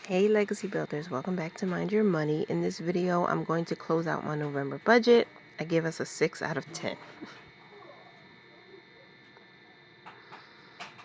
Hey Legacy Builders, welcome back to Mind Your Money. In this video, I'm going to close out my November budget. I give us a 6 out of 10.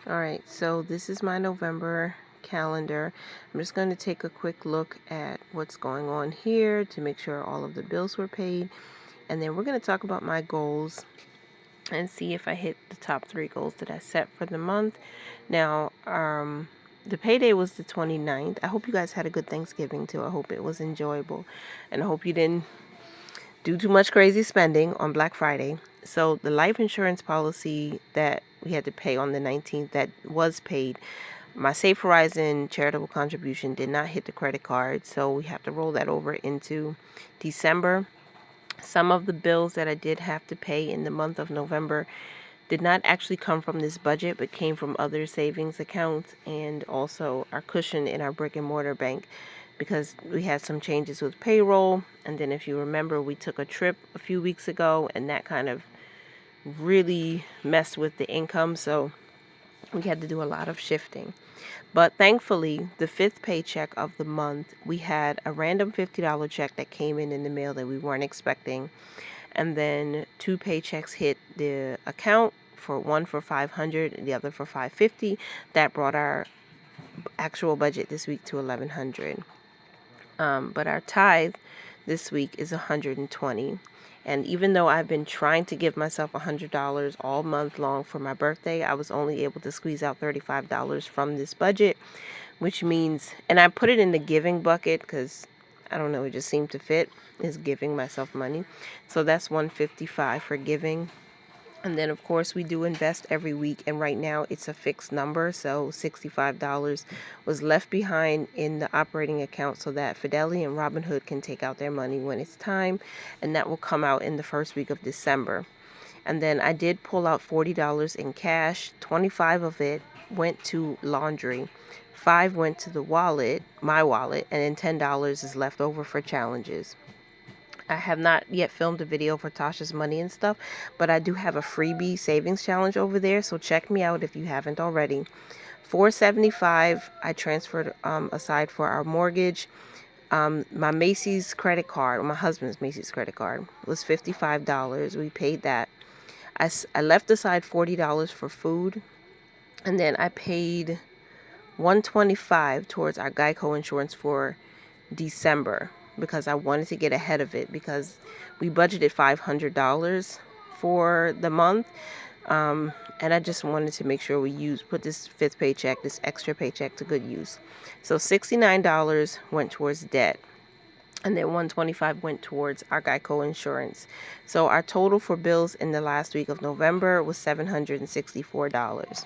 Alright, so this is my November calendar. I'm just going to take a quick look at what's going on here to make sure all of the bills were paid. And then we're going to talk about my goals and see if I hit the top 3 goals that I set for the month. Now, the payday was the 29th. I hope you guys had a good Thanksgiving too. I hope it was enjoyable. And I hope you didn't do too much crazy spending on Black Friday. So the life insurance policy that we had to pay on the 19th that was paid, my Safe Horizon charitable contribution did not hit the credit card. So we have to roll that over into December. Some of the bills that I did have to pay in the month of November did not actually come from this budget, but came from other savings accounts and also our cushion in our brick and mortar bank, because we had some changes with payroll. And then if you remember, we took a trip a few weeks ago and that kind of really messed with the income. So we had to do a lot of shifting. But thankfully, the 5th paycheck of the month, we had a random $50 check that came in the mail that we weren't expecting. And then 2 paychecks hit the account, for one for $500 and the other for $550. That brought our actual budget this week to $1,100. But our tithe this week is $120. And even though I've been trying to give myself $100 all month long for my birthday, I was only able to squeeze out $35 from this budget, which means, and I put it in the giving bucket because I don't know, it just seemed to fit, is giving myself money. So that's $155 for giving. And then of course we do invest every week, and right now it's a fixed number, so $65 was left behind in the operating account so that Fidelity and Robinhood can take out their money when it's time, and that will come out in the first week of December. And then I did pull out $40 in cash. 25 of it went to laundry, 5 went to the wallet, my wallet, and then $10 is left over for challenges. I have not yet filmed a video for Tasha's money and stuff, but I do have a freebie savings challenge over there, so check me out if you haven't already. $475 I transferred aside for our mortgage. My Macy's credit card, my husband's Macy's credit card, was $55. We paid that. I left aside $40 for food, and then I paid $125 towards our Geico insurance for December, because I wanted to get ahead of it, because we budgeted $500 for the month, and I just wanted to make sure we put this 5th paycheck, this extra paycheck, to good use. So $69 went towards debt, and then $125 went towards our Geico insurance. So our total for bills in the last week of November was $764.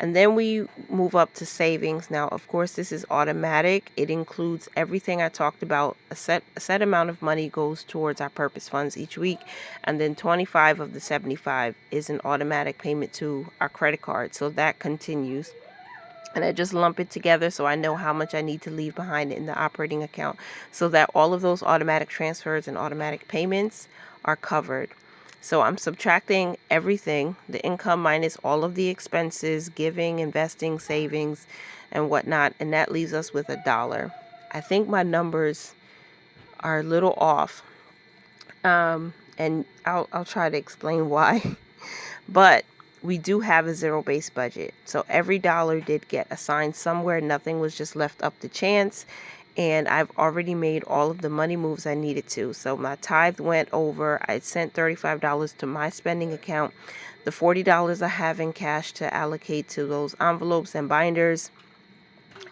And then we move up to savings. Now, of course, this is automatic. It includes everything I talked about. A set amount of money goes towards our purpose funds each week, and then 25 of the 75 is an automatic payment to our credit card. So that continues. And I just lump it together so I know how much I need to leave behind in the operating account, so that all of those automatic transfers and automatic payments are covered. So I'm subtracting everything, the income minus all of the expenses, giving, investing, savings, and whatnot, and that leaves us with $1. I think my numbers are a little off, and I'll try to explain why. But we do have a zero-based budget, so every dollar did get assigned somewhere. Nothing was just left up to chance. And I've already made all of the money moves I needed to. So my tithe went over. I sent $35 to my spending account. The $40 I have in cash to allocate to those envelopes and binders.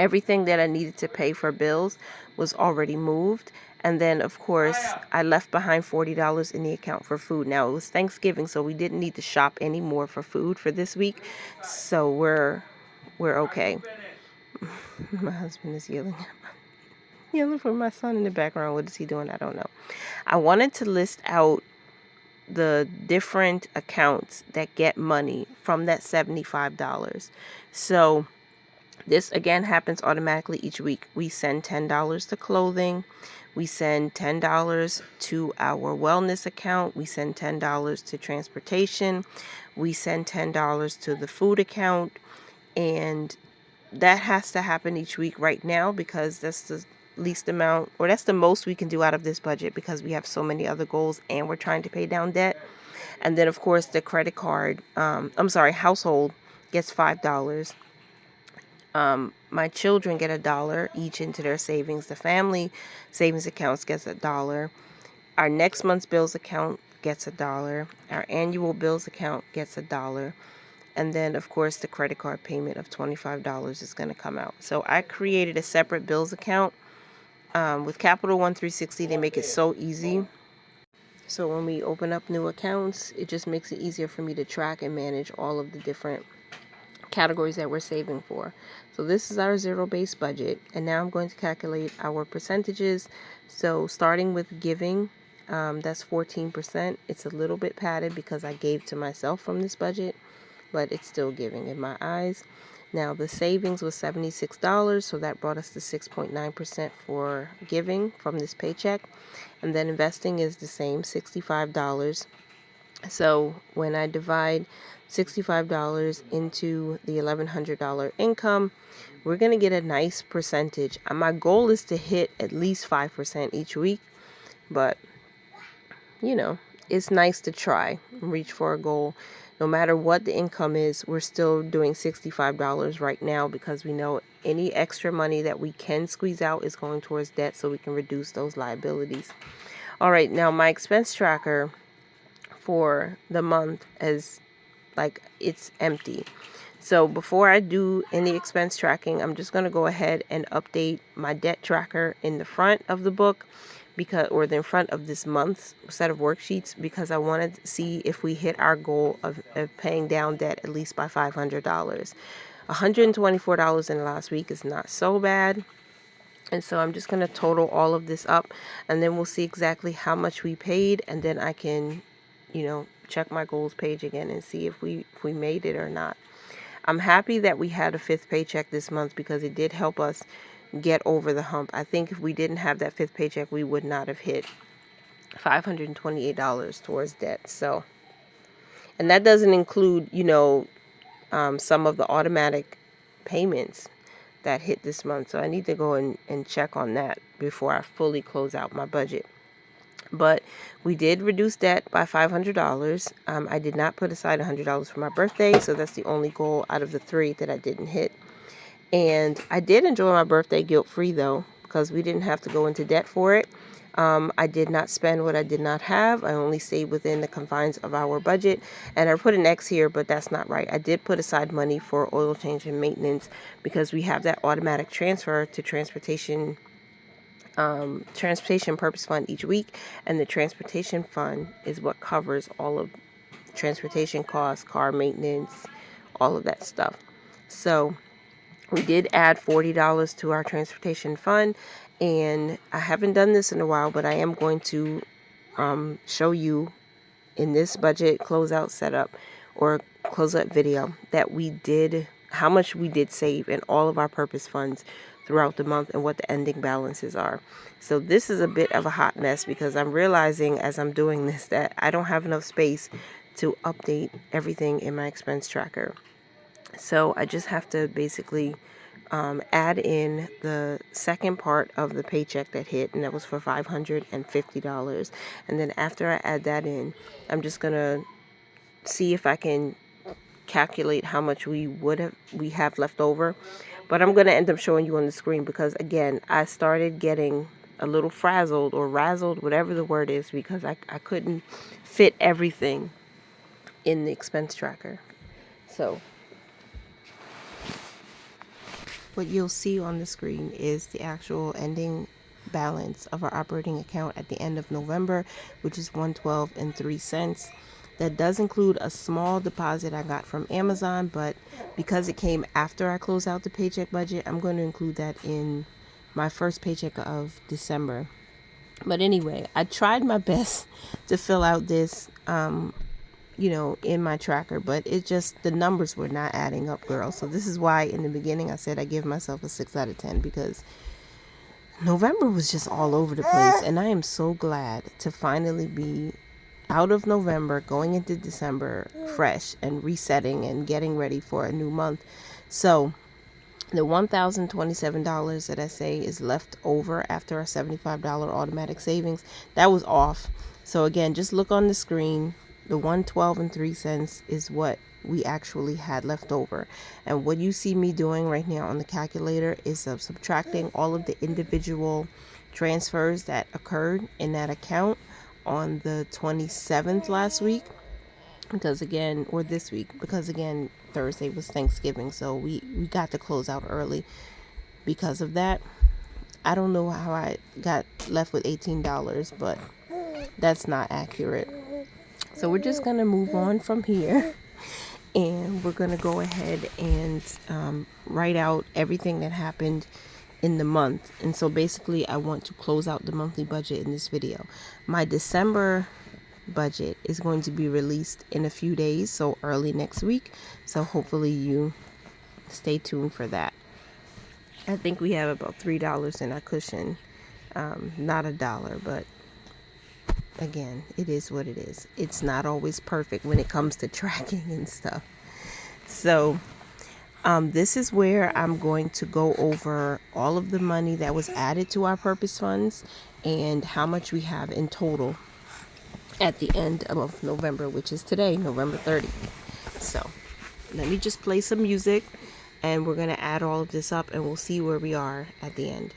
Everything that I needed to pay for bills was already moved. And then, of course, I left behind $40 in the account for food. Now, it was Thanksgiving, so we didn't need to shop anymore for food for this week. So we're okay. My husband is yelling for my son in the background. What is he doing? I don't know. I wanted to list out the different accounts that get money from that $75. So this again happens automatically each week. We send $10 to clothing. We send $10 to our wellness account. We send $10 to transportation. We send $10 to the food account. And that has to happen each week right now, because that's the least amount, or that's the most we can do out of this budget, because we have so many other goals and we're trying to pay down debt. And then of course the credit card, household gets $5. My children get $1 each into their savings. The family savings accounts gets $1. Our next month's bills account gets $1. Our annual bills account gets $1. And then of course the credit card payment of $25 is going to come out. So I created a separate bills account. With Capital One 360, they make it so easy. So when we open up new accounts, it just makes it easier for me to track and manage all of the different categories that we're saving for. So this is our zero-based budget, and now I'm going to calculate our percentages. So starting with giving, that's 14%. It's a little bit padded because I gave to myself from this budget, but it's still giving in my eyes. Now the savings was $76, so that brought us to 6.9% for giving from this paycheck. And then investing is the same, $65. So when I divide $65 into the $1,100 income, we're going to get a nice percentage. My goal is to hit at least 5% each week, but you know, it's nice to try and reach for a goal. No matter what the income is, we're still doing $65 right now, because we know any extra money that we can squeeze out is going towards debt, so we can reduce those liabilities. All right, now my expense tracker for the month is it's empty. So before I do any expense tracking, I'm just going to go ahead and update my debt tracker in the front of the book, or in front of this month's set of worksheets, because I wanted to see if we hit our goal of paying down debt at least by $500. $124 in the last week is not so bad. And so I'm just going to total all of this up, and then we'll see exactly how much we paid, and then I can, check my goals page again and see if we made it or not. I'm happy that we had a 5th paycheck this month, because it did help us get over the hump. I think if we didn't have that 5th paycheck, we would not have hit $528 towards debt. So, and that doesn't include, some of the automatic payments that hit this month. So I need to go and check on that before I fully close out my budget. But we did reduce debt by $500. I did not put aside $100 for my birthday, so that's the only goal out of the 3 that I didn't hit. And I did enjoy my birthday guilt-free, though, because we didn't have to go into debt for it. I did not spend what I did not have. I only stayed within the confines of our budget. And I put an X here, but that's not right. I did put aside money for oil change and maintenance, because we have that automatic transfer to transportation purpose fund each week, and the transportation fund is what covers all of transportation costs, car maintenance, all of that stuff. So we did add $40 to our transportation fund, and I haven't done this in a while, but I am going to show you in this budget closeout setup or closeout video that how much we did save in all of our purpose funds throughout the month, and what the ending balances are. So this is a bit of a hot mess, because I'm realizing as I'm doing this that I don't have enough space to update everything in my expense tracker. So I just have to basically add in the second part of the paycheck that hit, and that was for $550. And then after I add that in, I'm just gonna see if I can calculate how much we have left over. But I'm going to end up showing you on the screen, because again, I started getting a little frazzled or razzled, whatever the word is, because I couldn't fit everything in the expense tracker. So what you'll see on the screen is the actual ending balance of our operating account at the end of November, which is $112.03. That does include a small deposit I got from Amazon, but because it came after I closed out the paycheck budget, I'm going to include that in my first paycheck of December. But anyway, I tried my best to fill out this, in my tracker, but the numbers were not adding up, girl. So this is why in the beginning I said I give myself a 6 out of 10, because November was just all over the place. And I am so glad to finally be out of November, going into December fresh and resetting and getting ready for a new month. So The $1,027 that I say is left over after our $75 automatic savings, that was off. So again, just look on the screen. The 112 and 3 cents is what we actually had left over. And what you see me doing right now on the calculator is subtracting all of the individual transfers that occurred in that account on the 27th last week, because again, or this week, because again, Thursday was Thanksgiving, so we got to close out early because of that. I don't know how I got left with $18, but that's not accurate. So we're just gonna move on from here, and we're gonna go ahead and write out everything that happened in the month. And so basically I want to close out the monthly budget in this video. My December budget is going to be released in a few days, so early next week. So hopefully you stay tuned for that. I think we have about $3 in our cushion, not $1, but again, it is what it is. It's not always perfect when it comes to tracking and stuff. So this is where I'm going to go over all of the money that was added to our purpose funds and how much we have in total at the end of November, which is today, November 30th. So let me just play some music, and we're going to add all of this up, and we'll see where we are at the end.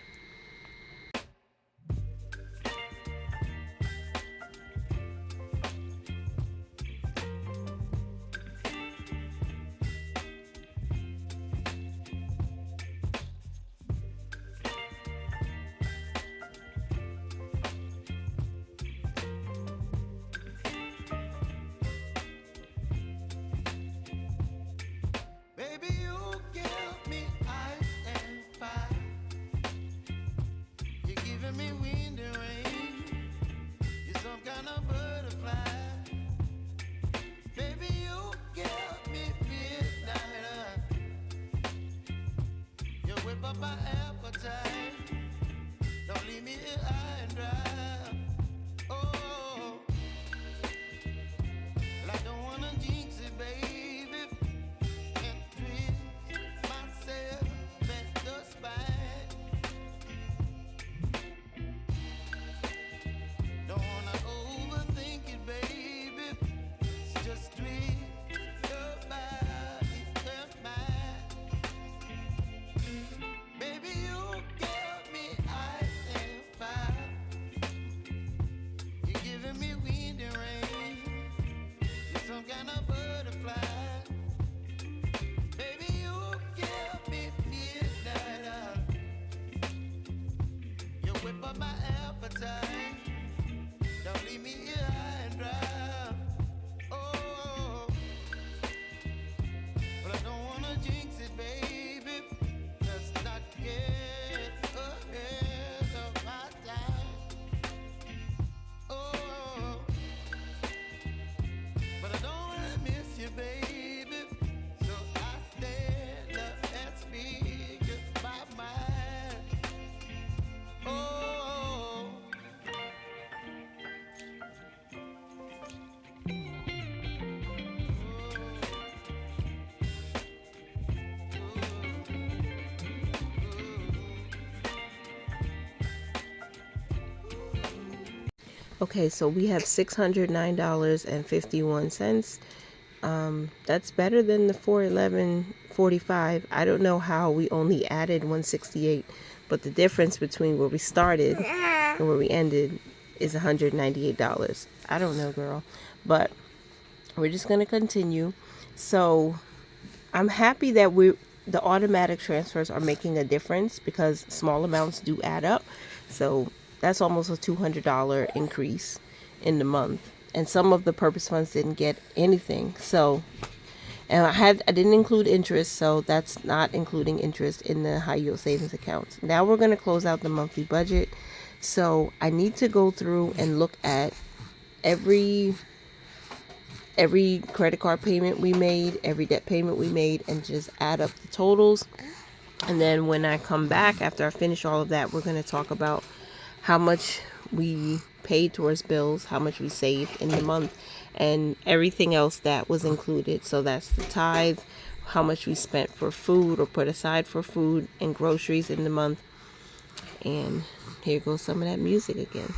Okay, so we have $609.51. That's better than the $411.45. I don't know how we only added $168, but the difference between where we started and where we ended is $198. I don't know, girl, but we're just gonna continue. So I'm happy that the automatic transfers are making a difference, because small amounts do add up. So that's almost a $200 increase in the month. And some of the purpose funds didn't get anything. So, and I didn't include interest, so that's not including interest in the high yield savings accounts. Now we're going to close out the monthly budget. So I need to go through and look at every credit card payment we made, every debt payment we made, and just add up the totals. And then when I come back, after I finish all of that, we're going to talk about how much we paid towards bills, how much we saved in the month, and everything else that was included. So that's the tithe, how much we spent for food or put aside for food and groceries in the month. And here goes some of that music again.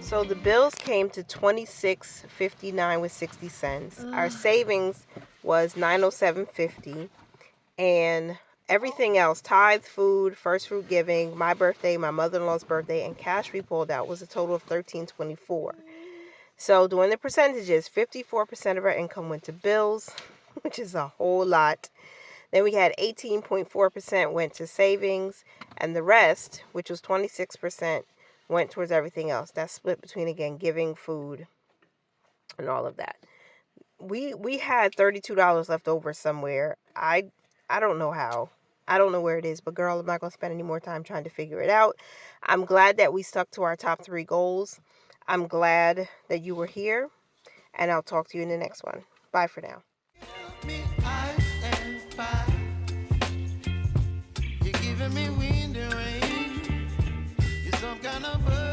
So the bills came to $26.59 with 60 cents. Our savings was $907.50, and everything else, tithe, food, first fruit giving, my birthday, my mother-in-law's birthday, and cash we pulled out was a total of $13.24. So doing the percentages, 54% of our income went to bills, which is a whole lot. Then we had 18.4% went to savings, and the rest, which was 26%, went towards everything else. That's split between, again, giving, food, and all of that. We had $32 left over somewhere. I don't know how. I don't know where it is, but girl, I'm not going to spend any more time trying to figure it out. I'm glad that we stuck to our top 3 goals. I'm glad that you were here, and I'll talk to you in the next one. Bye for now. You're giving me wind and rain. You're some kind of bird.